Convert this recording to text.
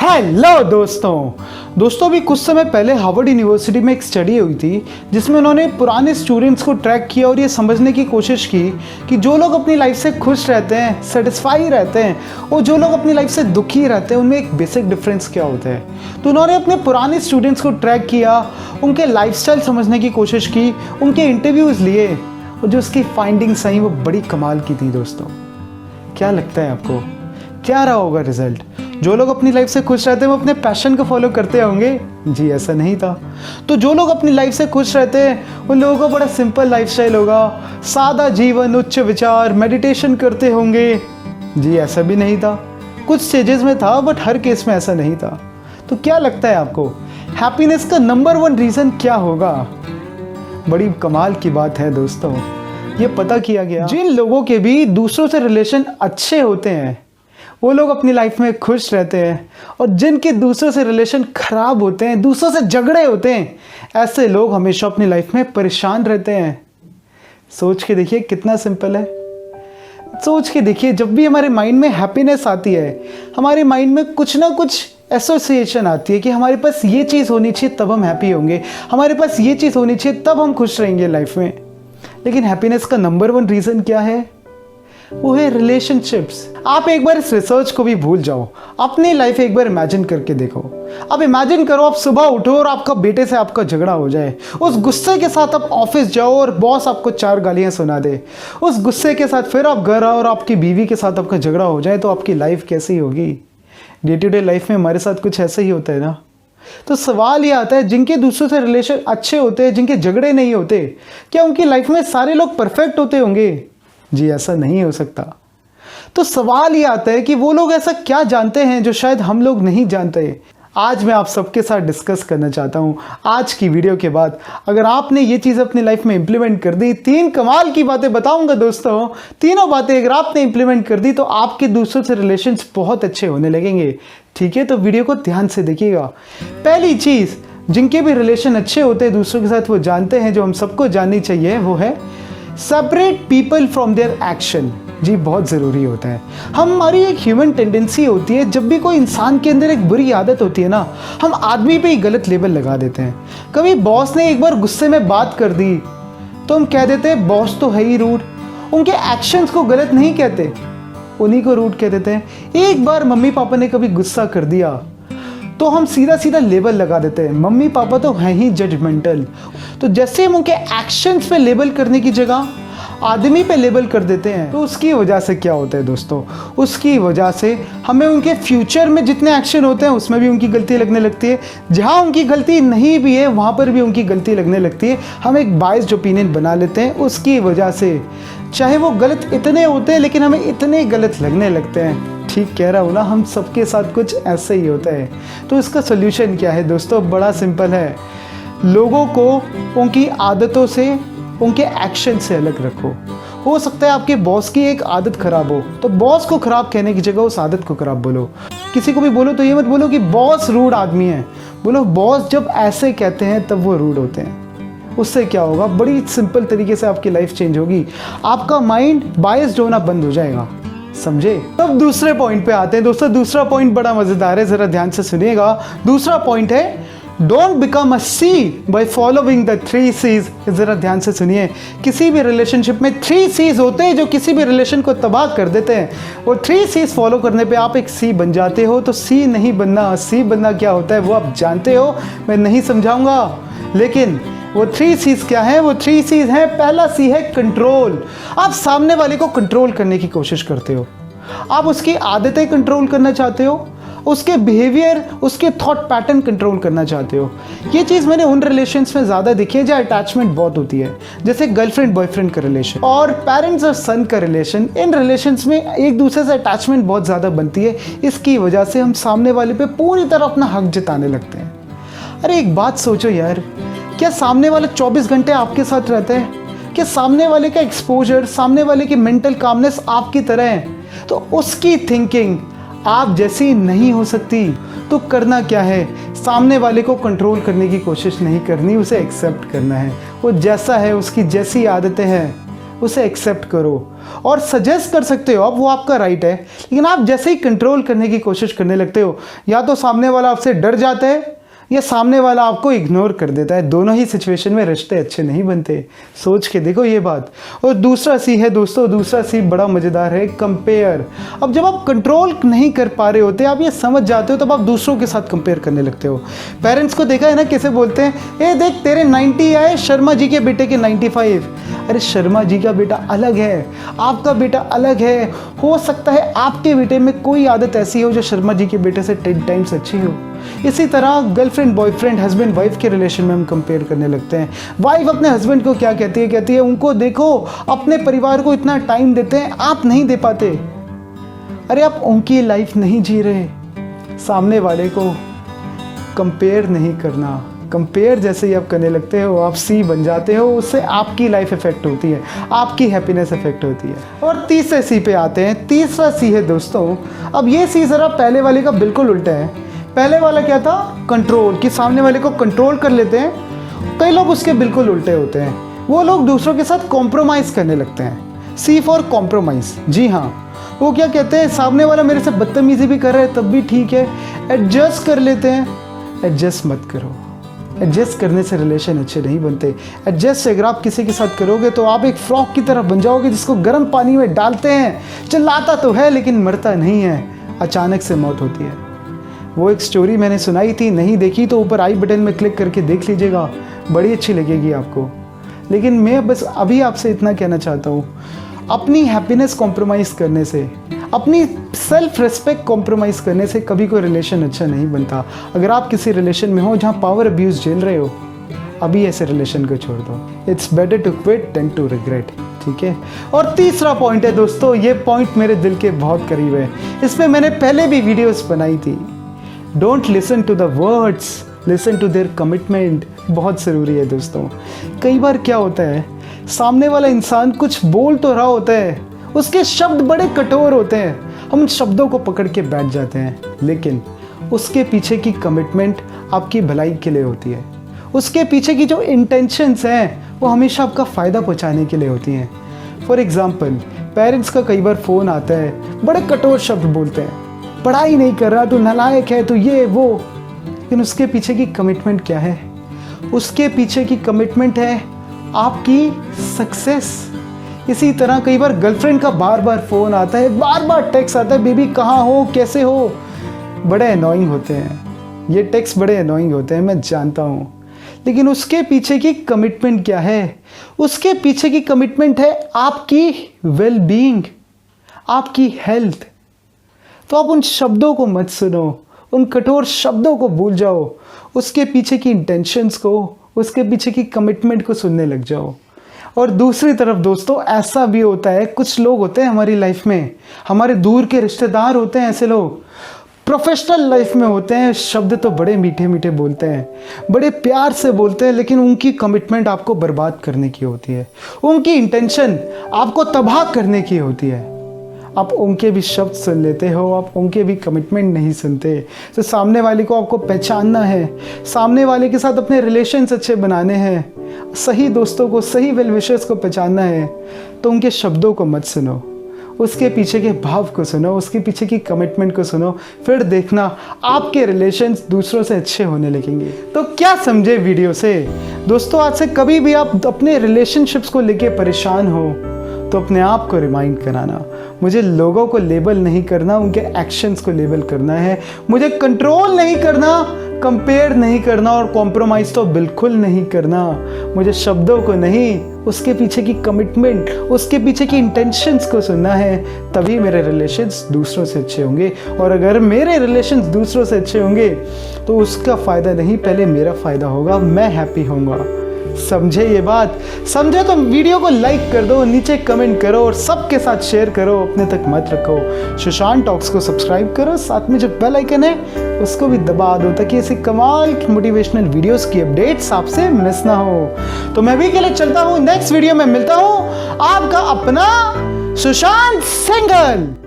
Hello दोस्तों अभी कुछ समय पहले हार्वर्ड यूनिवर्सिटी में एक स्टडी हुई थी जिसमें उन्होंने पुराने स्टूडेंट्स को ट्रैक किया और ये समझने की कोशिश की कि जो लोग अपनी लाइफ से खुश रहते हैं, सेटिस्फाई रहते हैं और जो लोग अपनी लाइफ से दुखी रहते हैं उनमें एक बेसिक डिफरेंस क्या होता है। तो उन्होंने अपने पुराने स्टूडेंट्स को ट्रैक किया, उनके लाइफस्टाइल समझने की कोशिश की, उनके इंटरव्यूज़ लिए और जो उसकी फाइंडिंग्स आई वो बड़ी कमाल की थी। दोस्तों क्या लगता है आपको, क्या रहा होगा रिजल्ट? जो लोग अपनी लाइफ से खुश रहते हैं वो अपने पैशन को फॉलो करते होंगे? जी ऐसा नहीं था। तो जो लोग अपनी लाइफ से खुश रहते हैं उन लोगों का बड़ा सिंपल लाइफस्टाइल होगा, सादा जीवन, उच्च विचार, मेडिटेशन करते होंगे? जी ऐसा भी नहीं था। कुछ स्टेजेस में था बट हर केस में ऐसा नहीं था। तो क्या लगता है आपको, हैप्पीनेस का नंबर 1 रीज़न क्या होगा? बड़ी कमाल की बात है दोस्तों, ये पता किया गया जिन लोगों के भी दूसरों से रिलेशन अच्छे होते हैं वो लोग अपनी लाइफ में खुश रहते हैं, और जिनके दूसरों से रिलेशन खराब होते हैं, दूसरों से झगड़े होते हैं, ऐसे लोग हमेशा अपनी लाइफ में परेशान रहते हैं। सोच के देखिए कितना सिंपल है। सोच के देखिए, जब भी हमारे माइंड में हैप्पीनेस आती है हमारे माइंड में कुछ ना कुछ एसोसिएशन आती है कि हमारे पास ये चीज़ होनी चाहिए तब हम हैप्पी होंगे, हमारे पास ये चीज़ होनी चाहिए तब हम खुश रहेंगे लाइफ में। लेकिन हैप्पीनेस का नंबर 1 रीज़न क्या है? वो है रिलेशनशिप्स। आप एक बार इस रिसर्च को भी भूल जाओ, अपनी लाइफ एक बार इमेजिन करके देखो। अब इमेजिन करो आप सुबह उठो और आपका बेटे से आपका झगड़ा हो जाए। उस गुस्से के साथ आप ऑफिस जाओ और बॉस आपको 4 गालियां सुना दे। उस गुस्से के साथ फिर आप घर आओ और आपकी बीवी के साथ आपका झगड़ा हो जाए, तो आपकी लाइफ कैसी होगी? डे टू डे लाइफ में हमारे साथ कुछ ऐसा ही होता है ना। तो सवाल ये आता है, जिनके दूसरों से रिलेशन अच्छे होते हैं, जिनके झगड़े नहीं होते, क्या उनकी लाइफ में सारे लोग परफेक्ट होते होंगे? जी ऐसा नहीं हो सकता। तो सवाल ये आता है कि वो लोग ऐसा क्या जानते हैं जो शायद हम लोग नहीं जानते। आज मैं आप सबके साथ डिस्कस करना चाहता हूँ। आज की वीडियो के बाद अगर आपने ये चीज़ अपनी लाइफ में इंप्लीमेंट कर दी, 3 कमाल की बातें बताऊंगा दोस्तों। तीनों बातें अगर आपने इंप्लीमेंट कर दी तो आपके दूसरों से रिलेशंस बहुत अच्छे होने लगेंगे। ठीक है, तो वीडियो को ध्यान से देखिएगा। पहली चीज़ जिनके भी रिलेशन अच्छे होते हैं दूसरों के साथ, वो जानते हैं, जो हम सबको जाननी चाहिए, वो है separate people from their action. जी बहुत ज़रूरी होता है। हमारी एक ह्यूमन टेंडेंसी होती है, जब भी कोई इंसान के अंदर एक बुरी आदत होती है ना, हम आदमी पे ही गलत लेबल लगा देते हैं। कभी बॉस ने एक बार गुस्से में बात कर दी तो हम कह देते हैं बॉस तो है ही रूड। उनके एक्शंस को गलत नहीं कहते, उन्हीं को रूड कह देते हैं। एक बार मम्मी पापा ने कभी गुस्सा कर दिया तो हम सीधा सीधा लेबल लगा देते हैं, मम्मी पापा तो हैं ही जजमेंटल। तो जैसे हम उनके एक्शंस पे लेबल करने की जगह आदमी पे लेबल कर देते हैं, तो उसकी वजह से क्या होता है दोस्तों? उसकी वजह से हमें उनके फ्यूचर में जितने एक्शन होते हैं उसमें भी उनकी गलती लगने लगती है। जहाँ उनकी गलती नहीं भी है वहाँ पर भी उनकी गलती लगने लगती है। हम एक बायस्ड ओपिनियन बना लेते हैं उसकी वजह से। चाहे वो गलत इतने होते हैं लेकिन हमें इतने गलत लगने लगते हैं। ठीक कह रहा हूँ ना, हम सबके साथ कुछ ऐसे ही होता है। तो इसका सोल्यूशन क्या है दोस्तों? बड़ा सिंपल है। लोगों को उनकी आदतों से, उनके एक्शन से अलग रखो। हो सकता है आपके बॉस की एक आदत खराब हो, तो बॉस को खराब कहने की जगह उस आदत को खराब बोलो। किसी को भी बोलो तो ये मत बोलो कि बॉस रूड आदमी है, बोलो बॉस जब ऐसे कहते हैं तब वो रूड होते हैं। उससे क्या होगा? बड़ी सिंपल तरीके से आपकी लाइफ चेंज होगी। आपका माइंड बायस्ड होना बंद हो जाएगा। समझे? तब दूसरे पॉइंट पे आते हैं दोस्तों। दूसरा पॉइंट बड़ा मजेदार है, जरा ध्यान से सुनिएगा। दूसरा पॉइंट है don't become a C by following the 3 C's। जरा ध्यान से सुनिए। किसी भी रिलेशनशिप में 3 C's होते हैं जो किसी भी रिलेशन को तबाह कर देते हैं। वो 3 C's फॉलो करने पे आप एक सी बन जाते हो। तो सी नहीं बनना, सी बनना क्या होता है वो आप जानते हो, मैं नहीं समझाऊंगा। लेकिन वो 3 C's क्या है? वो 3 C's हैं। पहला सी है कंट्रोल। आप सामने वाले को कंट्रोल करने की कोशिश करते हो, आप उसकी आदतें कंट्रोल करना चाहते हो, उसके बिहेवियर, उसके थॉट पैटर्न कंट्रोल करना चाहते हो। ये चीज़ मैंने उन रिलेशंस में ज़्यादा देखी है जहाँ अटैचमेंट बहुत होती है, जैसे गर्लफ्रेंड बॉयफ्रेंड का रिलेशन और पेरेंट्स और सन का रिलेशन। इन रिलेशंस में एक दूसरे से अटैचमेंट बहुत ज़्यादा बनती है। इसकी वजह से हम सामने वाले पे पूरी तरह अपना हक जताने लगते हैं। अरे एक बात सोचो यार, क्या सामने वाला 24 घंटे आपके साथ रहता है? क्या सामने वाले का एक्सपोजर, सामने वाले की मेंटल कामनेस आपकी तरह है? तो उसकी थिंकिंग आप जैसी नहीं हो सकती। तो करना क्या है? सामने वाले को कंट्रोल करने की कोशिश नहीं करनी, उसे एक्सेप्ट करना है। वो जैसा है, उसकी जैसी आदतें हैं उसे एक्सेप्ट करो और सजेस्ट कर सकते हो, अब वो आपका राइट है। लेकिन आप जैसे ही कंट्रोल करने की कोशिश करने लगते हो, या तो सामने वाला आपसे डर जाता है या सामने वाला आपको इग्नोर कर देता है। दोनों ही सिचुएशन में रिश्ते अच्छे नहीं बनते, सोच के देखो ये बात। और दूसरा सी है दोस्तों, दूसरा सी बड़ा मज़ेदार है, कंपेयर। अब जब आप कंट्रोल नहीं कर पा रहे होते, आप ये समझ जाते हो, तब आप दूसरों के साथ कंपेयर करने लगते हो। पेरेंट्स को देखा है ना कैसे बोलते हैं, ए देख तेरे 90 आए, शर्मा जी के बेटे के 95। अरे शर्मा जी का बेटा अलग है, आपका बेटा अलग है। हो सकता है आपके बेटे में कोई आदत ऐसी हो जो शर्मा जी के बेटे से 10 टाइम्स अच्छी हो। इसी तरह गर्लफ्रेंड बॉयफ्रेंड हस्बैंड वाइफ के रिलेशन में हम कंपेयर करने लगते हैं। वाइफ अपने हस्बैंड को क्या कहती है उनको देखो अपने परिवार को इतना टाइम देते हैं, आप नहीं दे पाते। अरे आप उनकी लाइफ नहीं जी रहे। सामने वाले को कंपेयर नहीं करना। कंपेयर जैसे ही आप करने लगते हो, आप सी बन जाते हो, उससे आपकी लाइफ इफेक्ट होती है, आपकी हैप्पीनेस इफेक्ट होती है। और तीसरे सी पे आते हैं। तीसरा सी है दोस्तों, अब ये सी ज़रा पहले वाले का बिल्कुल उल्टा है। पहले वाला क्या था, कंट्रोल, कि सामने वाले को कंट्रोल कर लेते हैं। कई लोग उसके बिल्कुल उल्टे होते हैं, वो लोग दूसरों के साथ कॉम्प्रोमाइज़ करने लगते हैं। सी फॉर कॉम्प्रोमाइज़। जी हाँ, वो क्या कहते हैं, सामने वाला मेरे से बदतमीजी भी कर रहा है तब भी ठीक है, एडजस्ट कर लेते हैं। एडजस्ट मत करो। एडजस्ट करने से रिलेशन अच्छे नहीं बनते। एडजस्ट अगर आप किसी के साथ करोगे तो आप एक फ्रॉक की तरह बन जाओगे जिसको गर्म पानी में डालते हैं, चिल्लाता तो है लेकिन मरता नहीं है, अचानक से मौत होती है। वो एक स्टोरी मैंने सुनाई थी, नहीं देखी तो ऊपर आई बटन में क्लिक करके देख लीजिएगा, बड़ी अच्छी लगेगी आपको। लेकिन मैं बस अभी आपसे इतना कहना चाहता हूँ, अपनी हैप्पीनेस कॉम्प्रोमाइज़ करने से, अपनी सेल्फ रिस्पेक्ट कॉम्प्रोमाइज़ करने से कभी कोई रिलेशन अच्छा नहीं बनता। अगर आप किसी रिलेशन में हो जहाँ पावर अब्यूज़ झेल रहे हो, अभी ऐसे रिलेशन को छोड़ दो। It's better to quit than to regret. ठीक है। और तीसरा पॉइंट है दोस्तों, ये पॉइंट मेरे दिल के बहुत करीब है, इस पर मैंने पहले भी वीडियोस बनाई थी। Don't listen to the words, listen to their commitment. बहुत ज़रूरी है दोस्तों। कई बार क्या होता है, सामने वाला इंसान कुछ बोल तो रहा होता है, उसके शब्द बड़े कठोर होते हैं, हम उन शब्दों को पकड़ के बैठ जाते हैं, लेकिन उसके पीछे की कमिटमेंट आपकी भलाई के लिए होती है। उसके पीछे की जो इंटेंशंस हैं वो हमेशा आपका फ़ायदा पहुंचाने के लिए होती हैं। फॉर एग्ज़ाम्पल, पेरेंट्स का कई बार फ़ोन आता है, बड़े कठोर शब्द बोलते हैं, पढ़ाई नहीं कर रहा, तू नालायक है, तू ये वो, लेकिन उसके पीछे की कमिटमेंट क्या है? उसके पीछे की कमिटमेंट है आपकी सक्सेस। इसी तरह कई बार गर्लफ्रेंड का बार बार फ़ोन आता है, बार बार टेक्स्ट आता है, बेबी कहाँ हो, कैसे हो। बड़े अनोइंग होते हैं ये टेक्स्ट, बड़े अनोइंग होते हैं, मैं जानता हूँ, लेकिन उसके पीछे की कमिटमेंट क्या है? उसके पीछे की कमिटमेंट है आपकी वेल बीइंग, आपकी हेल्थ। तो आप उन शब्दों को मत सुनो, उन कठोर शब्दों को भूल जाओ, उसके पीछे की इंटेंशंस को, उसके पीछे की कमिटमेंट को सुनने लग जाओ। और दूसरी तरफ दोस्तों, ऐसा भी होता है, कुछ लोग होते हैं हमारी लाइफ में, हमारे दूर के रिश्तेदार होते हैं, ऐसे लोग प्रोफेशनल लाइफ में होते हैं, शब्द तो बड़े मीठे मीठे बोलते हैं, बड़े प्यार से बोलते हैं, लेकिन उनकी कमिटमेंट आपको बर्बाद करने की होती है, उनकी इंटेंशन आपको तबाह करने की होती है। आप उनके भी शब्द सुन लेते हो, आप उनके भी कमिटमेंट नहीं सुनते। तो सामने वाले को आपको पहचानना है, सामने वाले के साथ अपने रिलेशंस अच्छे बनाने हैं, सही दोस्तों को, सही वेल विशर्स को पहचानना है, तो उनके शब्दों को मत सुनो, उसके पीछे के भाव को सुनो, उसके पीछे की कमिटमेंट को सुनो, फिर देखना आपके रिलेशंस दूसरों से अच्छे होने लगेंगे। तो क्या समझे वीडियो से दोस्तों? आज से कभी भी आप अपने रिलेशनशिप्स को लेके परेशान हो तो अपने आप को रिमाइंड कराना, मुझे लोगों को लेबल नहीं करना, उनके एक्शंस को लेबल करना है, मुझे कंट्रोल नहीं करना, कंपेयर नहीं करना और कॉम्प्रोमाइज़ तो बिल्कुल नहीं करना। मुझे शब्दों को नहीं, उसके पीछे की कमिटमेंट, उसके पीछे की इंटेंशंस को सुनना है, तभी मेरे रिलेशंस दूसरों से अच्छे होंगे। और अगर मेरे रिलेशंस दूसरों से अच्छे होंगे तो उसका फ़ायदा नहीं, पहले मेरा फ़ायदा होगा, मैं हैप्पी होऊंगा। समझे ये बात? समझे तो वीडियो को लाइक कर दो, नीचे कमेंट करो और सबके साथ शेयर करो, अपने तक मत रखो। सुशांत टॉक्स को सब्सक्राइब करो, साथ में जो बेल आइकन है उसको भी दबा दो, ताकि ऐसे कमाल की मोटिवेशनल वीडियोस की अपडेट्स आपसे मिस ना हो। तो मैं भी के लिए चलता हूँ, नेक्स्ट वीडियो में मिलता हूँ, आपका अपना सुशांत सिंघल।